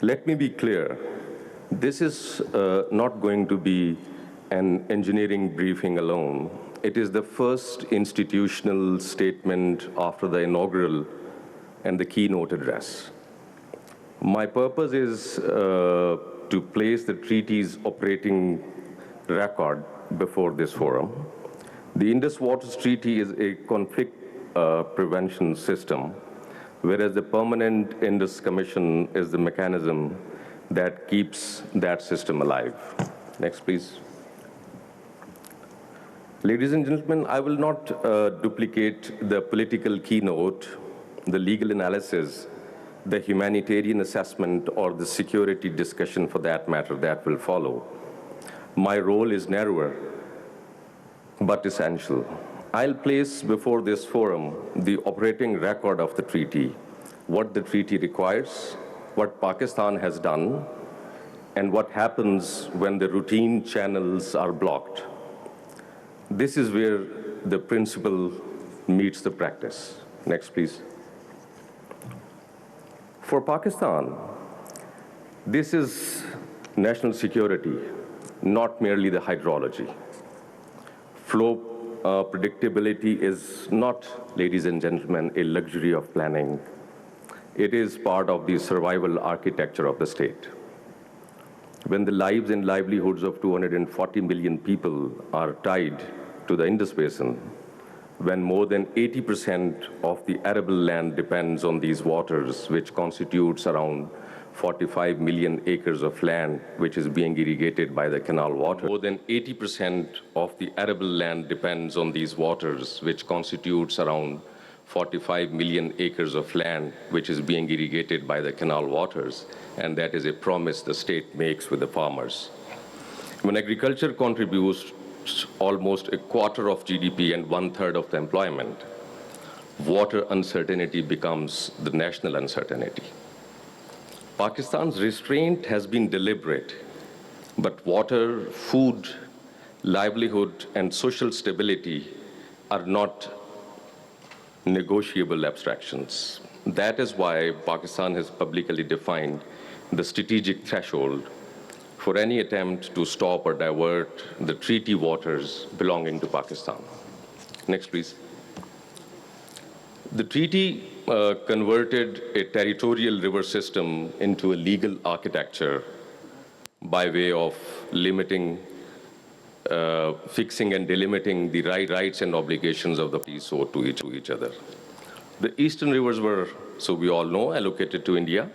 Let me be clear. This is not going to be an engineering briefing alone. It is the first institutional statement after the inaugural and the keynote address. My purpose is to place the treaty's operating record before this forum. The Indus Waters Treaty is a conflict prevention system, whereas the Permanent Indus Commission is the mechanism that keeps that system alive. Next, please. Ladies and gentlemen, I will not duplicate the political keynote, the legal analysis, the humanitarian assessment, or the security discussion for that matter that will follow. My role is narrower, but essential. I'll place before this forum the operating record of the treaty, what the treaty requires, what Pakistan has done, and what happens when the routine channels are blocked. This is where the principle meets the practice. Next, please. For Pakistan, this is national security, not merely the hydrology. Flow predictability is not, ladies and gentlemen, a luxury of planning. It is part of the survival architecture of the state. When the lives and livelihoods of 240 million people are tied to the Indus Basin, when more than 80% of the arable land depends on these waters, which constitutes around 45 million acres of land, which is being irrigated by the canal water. More than 80% of the arable land depends on these waters, which constitutes around 45 million acres of land, which is being irrigated by the canal waters, and that is a promise the state makes with the farmers. When agriculture contributes almost a quarter of GDP and 1/3 of the employment, water uncertainty becomes the national uncertainty. Pakistan's restraint has been deliberate, but water, food, livelihood, and social stability are not negotiable abstractions. That is why Pakistan has publicly defined the strategic threshold for any attempt to stop or divert the treaty waters belonging to Pakistan. Next, please. The treaty converted a territorial river system into a legal architecture by way of limiting, fixing and delimiting the rights and obligations of the parties so to each other. The eastern rivers were, so we all know, allocated to India,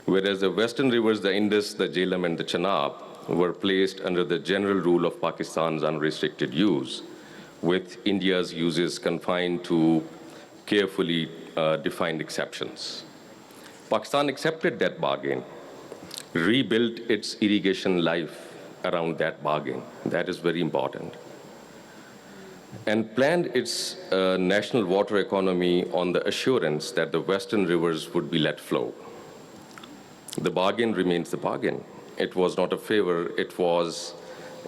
whereas the western rivers, the Indus, the Jhelum, and the Chenab, were placed under the general rule of Pakistan's unrestricted use, with India's uses confined to carefully defined exceptions. Pakistan accepted that bargain, rebuilt its irrigation life around that bargain. That is very important. And planned its national water economy on the assurance that the western rivers would be let flow. The bargain remains the bargain. It was not a favor, it was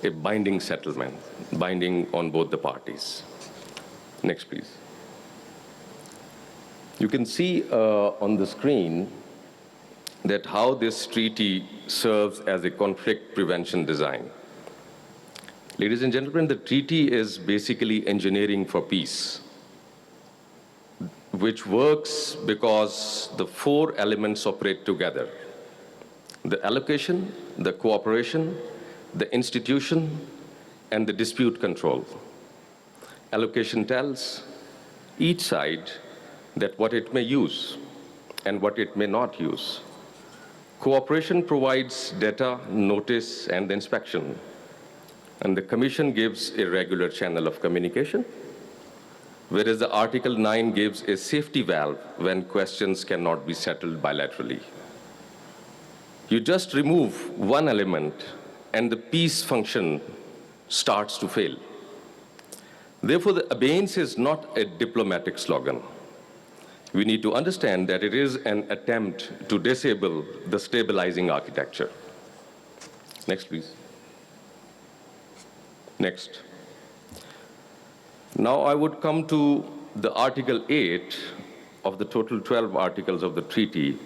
a binding settlement, binding on both the parties. Next, please. You can see on the screen that how this treaty serves as a conflict prevention design. Ladies and gentlemen, the treaty is basically engineering for peace, which works because the four elements operate together: the allocation, the cooperation, the institution, and the dispute control. Allocation tells each side that what it may use and what it may not use. Cooperation provides data, notice, and inspection. And the Commission gives a regular channel of communication, whereas the Article 9 gives a safety valve when questions cannot be settled bilaterally. You just remove one element and the peace function starts to fail. Therefore, the abeyance is not a diplomatic slogan. We need to understand that it is an attempt to disable the stabilizing architecture. Next, please. Next. Now I would come to the Article 8 of the total 12 articles of the treaty,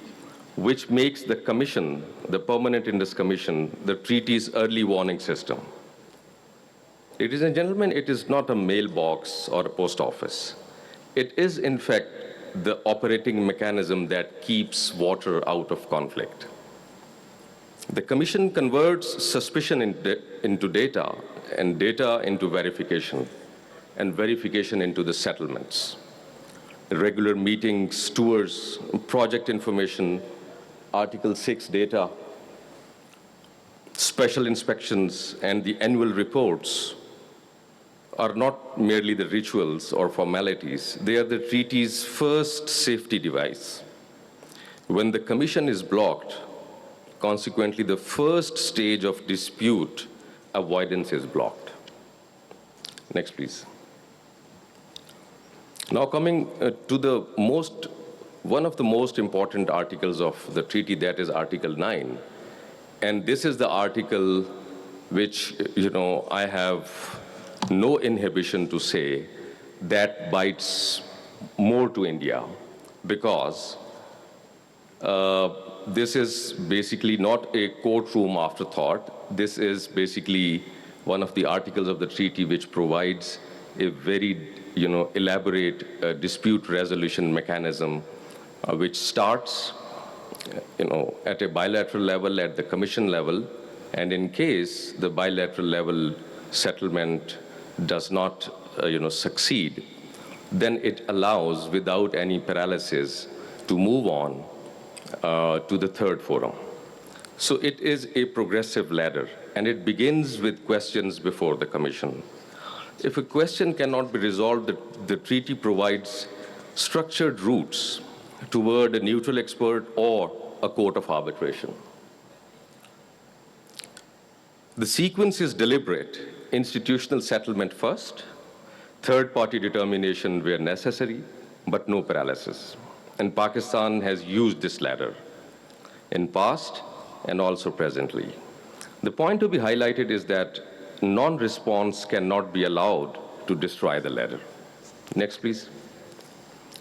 which makes the commission, the Permanent Indus Commission, the treaty's early warning system. Ladies and gentlemen, it is not a mailbox or a post office. It is, in fact, the operating mechanism that keeps water out of conflict. The Commission converts suspicion into data, and data into verification, and verification into the settlements. Regular meetings, tours, project information, Article 6 data, special inspections, and the annual reports are not merely the rituals or formalities. They are the treaty's first safety device. When the Commission is blocked, consequently, the first stage of dispute avoidance is blocked. Next, please. Now coming to one of the most important articles of the treaty, that is Article 9. And this is the article which, I have no inhibition to say that bites more to India, because this is basically not a courtroom afterthought. This is basically one of the articles of the treaty which provides a very elaborate dispute resolution mechanism, which starts at a bilateral level, at the Commission level, and in case the bilateral level settlement does not succeed, then it allows, without any paralysis, to move on to the third forum. So it is a progressive ladder, and it begins with questions before the Commission. If a question cannot be resolved, the treaty provides structured routes toward a neutral expert or a court of arbitration. The sequence is deliberate: institutional settlement first, third-party determination where necessary, but no paralysis. And Pakistan has used this ladder in past and also presently. The point to be highlighted is that non-response cannot be allowed to destroy the ladder. Next, please.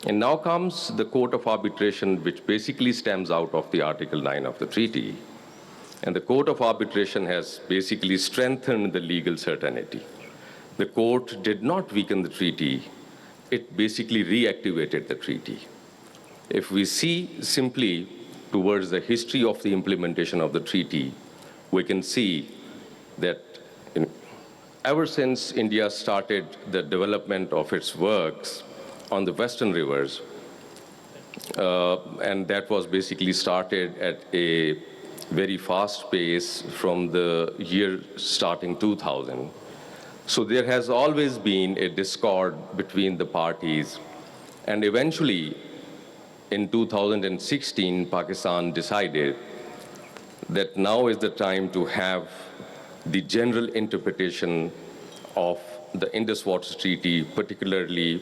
And now comes the Court of Arbitration, which basically stems out of the Article 9 of the treaty. And the Court of Arbitration has basically strengthened the legal certainty. The court did not weaken the treaty, it basically reactivated the treaty. If we see simply towards the history of the implementation of the treaty, we can see that ever since India started the development of its works on the Western rivers, and that was basically started at a very fast pace from the year starting 2000. So there has always been a discord between the parties, and eventually in 2016, Pakistan decided that now is the time to have the general interpretation of the Indus Waters Treaty, particularly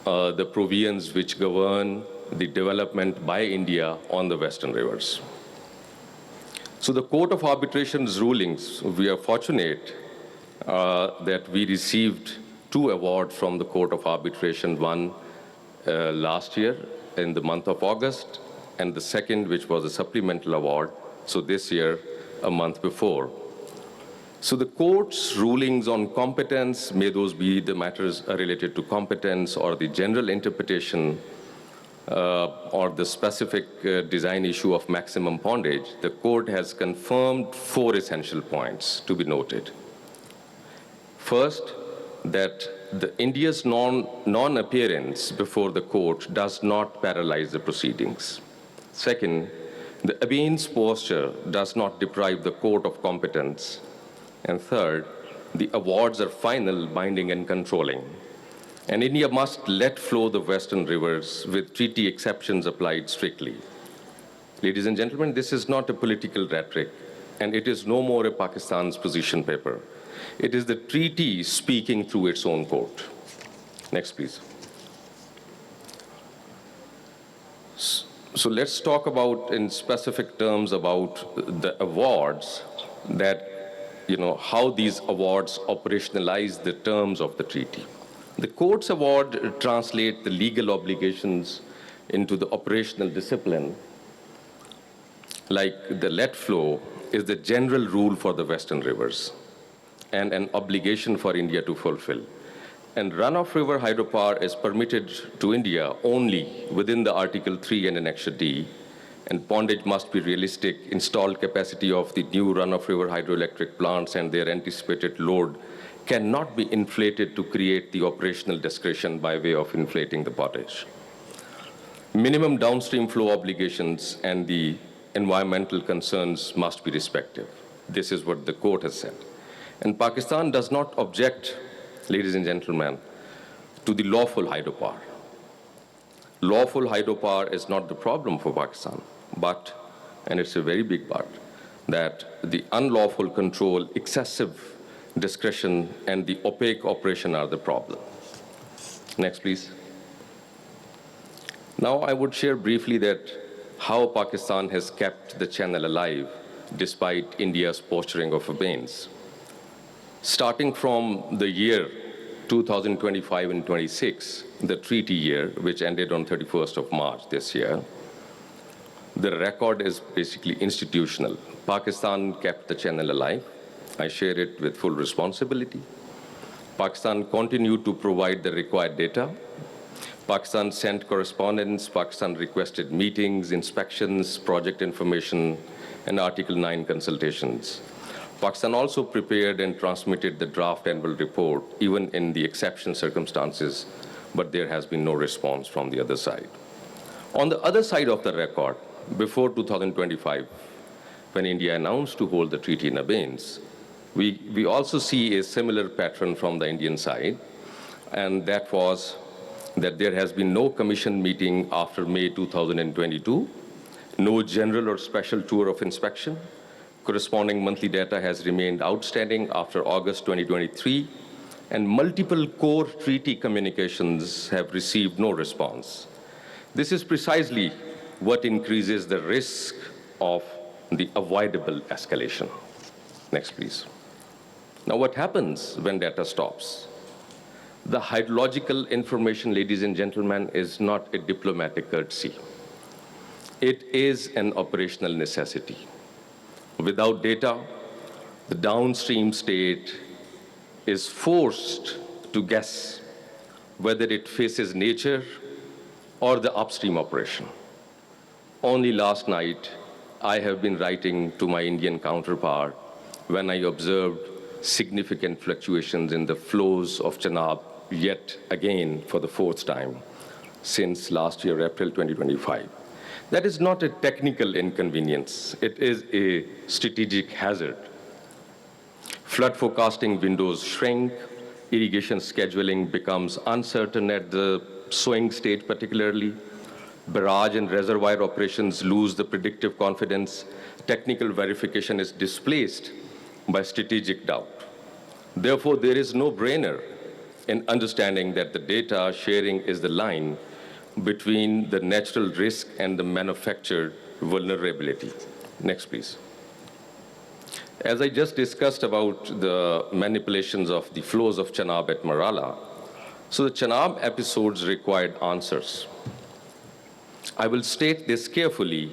the provisions which govern the development by India on the Western rivers. So the Court of Arbitration's rulings, we are fortunate that we received 2 awards from the Court of Arbitration, one last year in the month of August, and the second, which was a supplemental award, so this year, a month before. So the court's rulings on competence, may those be the matters related to competence or the general interpretation or the specific design issue of maximum pondage, the court has confirmed 4 essential points to be noted. First, that India's non-appearance before the court does not paralyze the proceedings. Second, the abeyance posture does not deprive the court of competence. And third, the awards are final, binding, and controlling. And India must let flow the Western rivers with treaty exceptions applied strictly. Ladies and gentlemen, this is not a political rhetoric, and it is no more a Pakistan's position paper. It is the treaty speaking through its own court. Next, please. So let's talk about, in specific terms, about the awards, that, how these awards operationalize the terms of the treaty. The court's award translate the legal obligations into the operational discipline like the let flow, is the general rule for the Western rivers and an obligation for India to fulfill. And runoff river hydropower is permitted to India only within the Article 3 and Annexure D, and pondage must be realistic. Installed capacity of the new runoff river hydroelectric plants and their anticipated load cannot be inflated to create the operational discretion by way of inflating the pottage. Minimum downstream flow obligations and the environmental concerns must be respected. This is what the court has said. And Pakistan does not object, ladies and gentlemen, to the lawful hydropower. Lawful hydropower is not the problem for Pakistan, but, and it's a very big but, that the unlawful control, excessive discretion, and the opaque operation are the problem. Next, please. Now, I would share briefly that how Pakistan has kept the channel alive despite India's posturing of abeyance. Starting from the year 2025 and 26, the treaty year, which ended on 31st of March this year, the record is basically institutional. Pakistan kept the channel alive. I share it with full responsibility. Pakistan continued to provide the required data. Pakistan sent correspondence. Pakistan requested meetings, inspections, project information, and Article 9 consultations. Pakistan also prepared and transmitted the draft annual report, even in the exceptional circumstances, but there has been no response from the other side. On the other side of the record, before 2025, when India announced to hold the treaty in abeyance, we also see a similar pattern from the Indian side, and that was that there has been no commission meeting after May 2022, no general or special tour of inspection. Corresponding monthly data has remained outstanding after August 2023, and multiple core treaty communications have received no response. This is precisely what increases the risk of the avoidable escalation. Next, please. Now, what happens when data stops? The hydrological information, ladies and gentlemen, is not a diplomatic courtesy. It is an operational necessity. Without data, the downstream state is forced to guess whether it faces nature or the upstream operation. Only last night, I have been writing to my Indian counterpart when I observed significant fluctuations in the flows of Chenab yet again for the fourth time since last year, April 2025. That is not a technical inconvenience. It is a strategic hazard. Flood forecasting windows shrink, irrigation scheduling becomes uncertain at the sowing stage particularly, barrage and reservoir operations lose the predictive confidence, technical verification is displaced by strategic doubt. Therefore, there is no brainer in understanding that the data sharing is the line between the natural risk and the manufactured vulnerability. Next, please. As I just discussed about the manipulations of the flows of Chenab at Marala, so the Chenab episodes required answers. I will state this carefully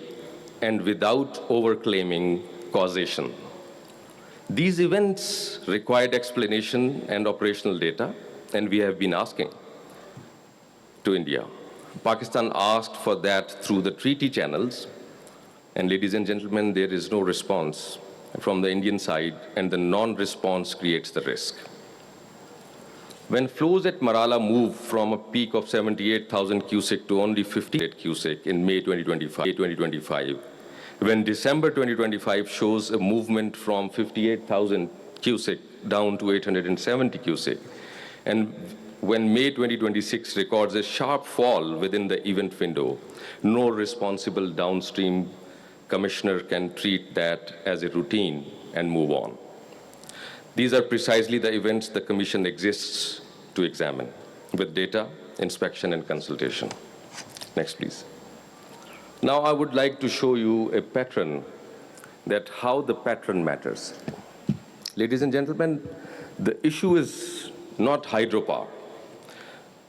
and without overclaiming causation. These events required explanation and operational data, and we have been asking to India. Pakistan asked for that through the treaty channels, and ladies and gentlemen, there is no response from the Indian side, and the non-response creates the risk. When flows at Marala move from a peak of 78,000 cusick to only 58 cusick in May 2025, when December 2025 shows a movement from 58,000 cusick down to 870 cusick, and when May 2026 records a sharp fall within the event window, no responsible downstream commissioner can treat that as a routine and move on. These are precisely the events the Commission exists to examine, with data, inspection, and consultation. Next, please. Now, I would like to show you a pattern, that how the pattern matters. Ladies and gentlemen, the issue is not hydropower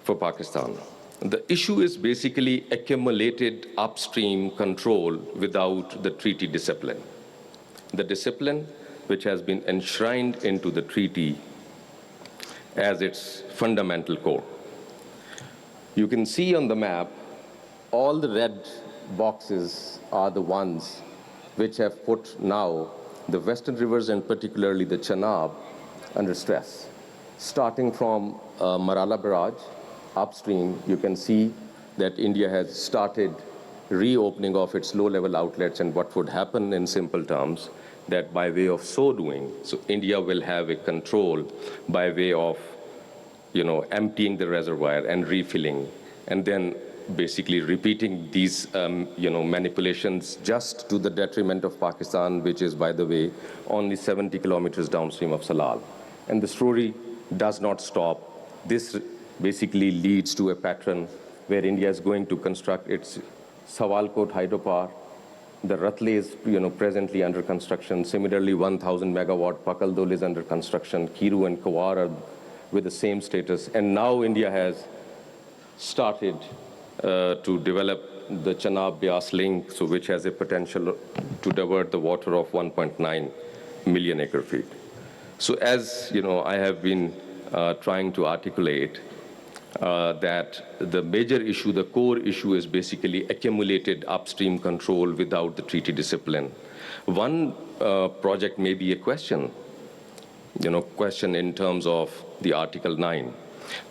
for Pakistan. The issue is basically accumulated upstream control without the treaty discipline. The discipline which has been enshrined into the treaty as its fundamental core. You can see on the map, all the red boxes are the ones which have put now the western rivers and particularly the Chenab under stress. Starting from Marala Barrage, upstream, you can see that India has started reopening of its low-level outlets, and what would happen in simple terms, that by way of so doing, so India will have a control by way of, emptying the reservoir and refilling, and then basically repeating these, manipulations just to the detriment of Pakistan, which is, by the way, only 70 kilometers downstream of Salal. And the story does not stop. This basically leads to a pattern where India is going to construct its Sawalkot hydropower. The Ratle is presently under construction. Similarly, 1,000 megawatt Pakaldol is under construction. Kiru and Kawar are with the same status. And now India has started to develop the Chenab-Beas link, so which has a potential to divert the water of 1.9 million acre feet. So as I have been trying to articulate, that the major issue, the core issue, is basically accumulated upstream control without the treaty discipline. One project may be a question in terms of the Article 9,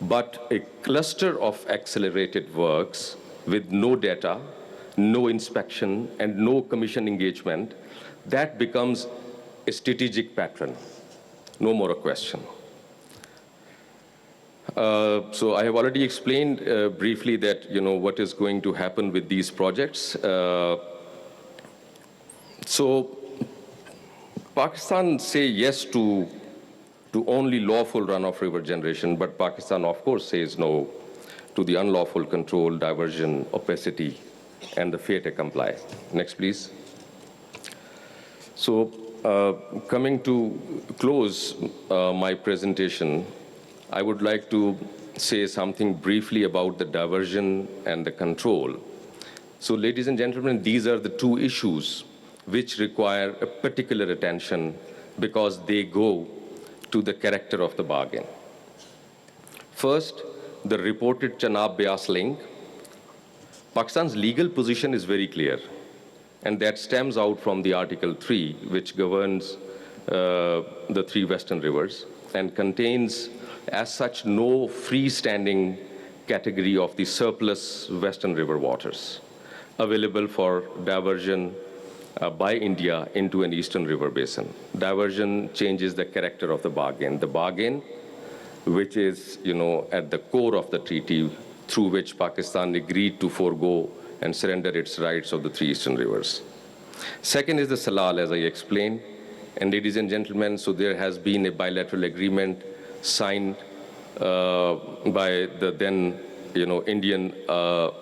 but a cluster of accelerated works with no data, no inspection, and no commission engagement, that becomes a strategic pattern. No more a question. So I have already explained briefly that what is going to happen with these projects. So Pakistan say yes to only lawful runoff river generation, but Pakistan of course says no to the unlawful control, diversion, opacity, and the failure to comply. Next, please. So coming to close my presentation, I would like to say something briefly about the diversion and the control. So, ladies and gentlemen, these are the two issues which require a particular attention because they go to the character of the bargain. First, the reported Chenab-Beas link. Pakistan's legal position is very clear, and that stems out from the Article 3, which governs the three western rivers and contains as such no freestanding category of the surplus western river waters available for diversion by India into an eastern river basin. Diversion changes the character of the bargain. The bargain, which is at the core of the treaty through which Pakistan agreed to forego and surrender its rights of the three eastern rivers. Second is the Salal, as I explained. And ladies and gentlemen, so there has been a bilateral agreement signed by the then, Indian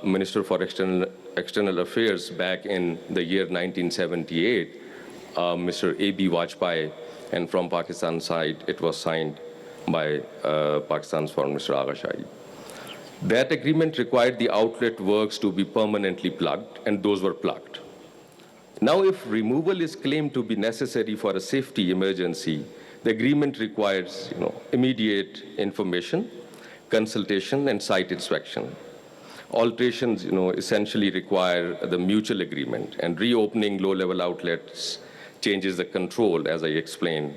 Minister for External Affairs back in the year 1978, Mr. A.B. Vajpayee, and from Pakistan's side, it was signed by Pakistan's Foreign Minister Agha Shahi. That agreement required the outlet works to be permanently plugged, and those were plugged. Now, if removal is claimed to be necessary for a safety emergency, the agreement requires, immediate information, consultation, and site inspection. Alterations, essentially require the mutual agreement, and reopening low-level outlets changes the control, as I explained,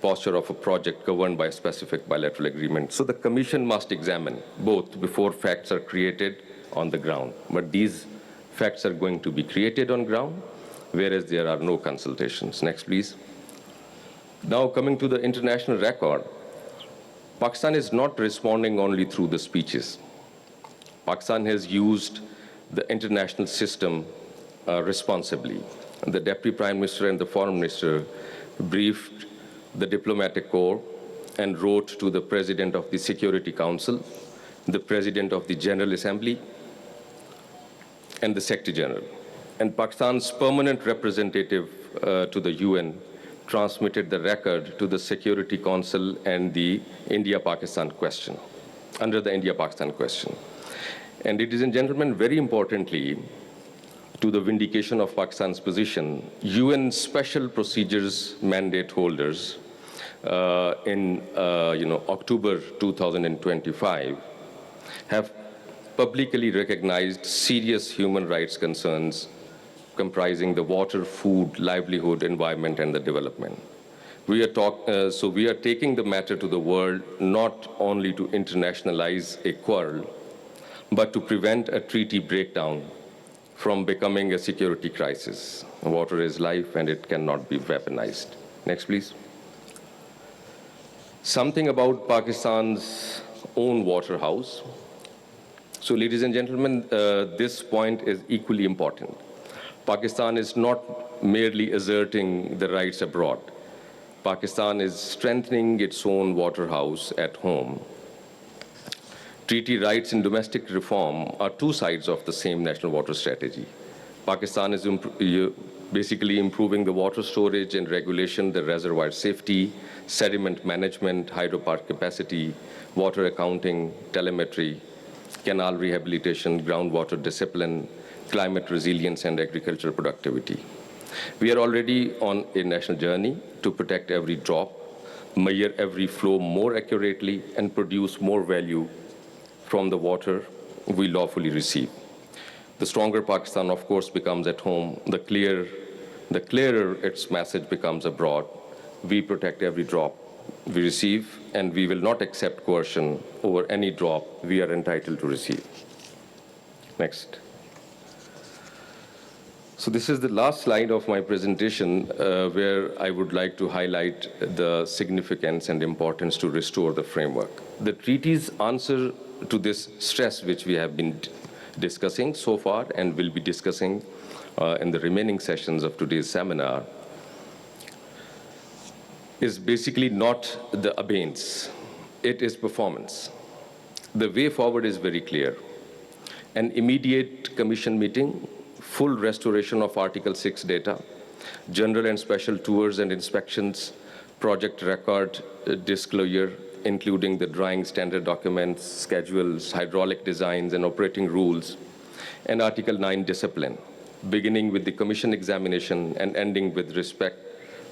posture of a project governed by a specific bilateral agreement. So the Commission must examine both before facts are created on the ground. But these facts are going to be created on ground, whereas there are no consultations. Next, please. Now, coming to the international record, Pakistan is not responding only through the speeches. Pakistan has used the international system responsibly. The Deputy Prime Minister and the Foreign Minister briefed the diplomatic corps and wrote to the President of the Security Council, the President of the General Assembly, and the Secretary General. And Pakistan's permanent representative to the UN transmitted the record to the Security Council and the India-Pakistan question, under the India-Pakistan question. And ladies and gentlemen, very importantly, to the vindication of Pakistan's position, UN Special Procedures Mandate holders in October 2025 have publicly recognized serious human rights concerns comprising the water, food, livelihood, environment, and the development. So we are taking the matter to the world not only to internationalize a quarrel, but to prevent a treaty breakdown from becoming a security crisis. Water is life and it cannot be weaponized. Next, please. Something about Pakistan's own water house. So, ladies and gentlemen, this point is equally important. Pakistan is not merely asserting the rights abroad. Pakistan is strengthening its own water house at home. Treaty rights and domestic reform are two sides of the same national water strategy. Pakistan is basically improving the water storage and regulation, the reservoir safety, sediment management, hydropark capacity, water accounting, telemetry, canal rehabilitation, groundwater discipline, climate resilience, and agricultural productivity. We are already on a national journey to protect every drop, measure every flow more accurately, and produce more value from the water we lawfully receive. The stronger Pakistan, of course, becomes at home, the clearer its message becomes abroad. We protect every drop we receive, and we will not accept coercion over any drop we are entitled to receive. Next. So this is the last slide of my presentation where I would like to highlight the significance and importance to restore the framework. The treaty's answer to this stress which we have been discussing so far and will be discussing in the remaining sessions of today's seminar is basically not the abeyance, it is performance. The way forward is very clear. An immediate commission meeting, full restoration of Article 6 data, general and special tours and inspections, project record disclosure, including the drawing standard documents, schedules, hydraulic designs, and operating rules, and Article 9 discipline, beginning with the commission examination and ending with respect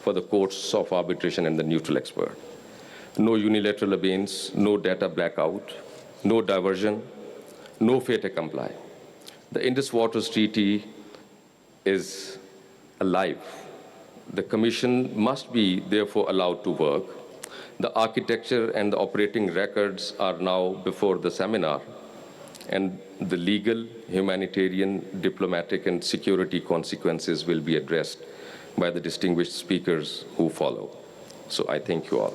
for the courts of arbitration and the neutral expert. No unilateral abeyance, no data blackout, no diversion, no fait accompli. The Indus Waters Treaty is alive. The Commission must be therefore allowed to work. The architecture and the operating records are now before the seminar, and the legal, humanitarian, diplomatic, and security consequences will be addressed by the distinguished speakers who follow. So I thank you all.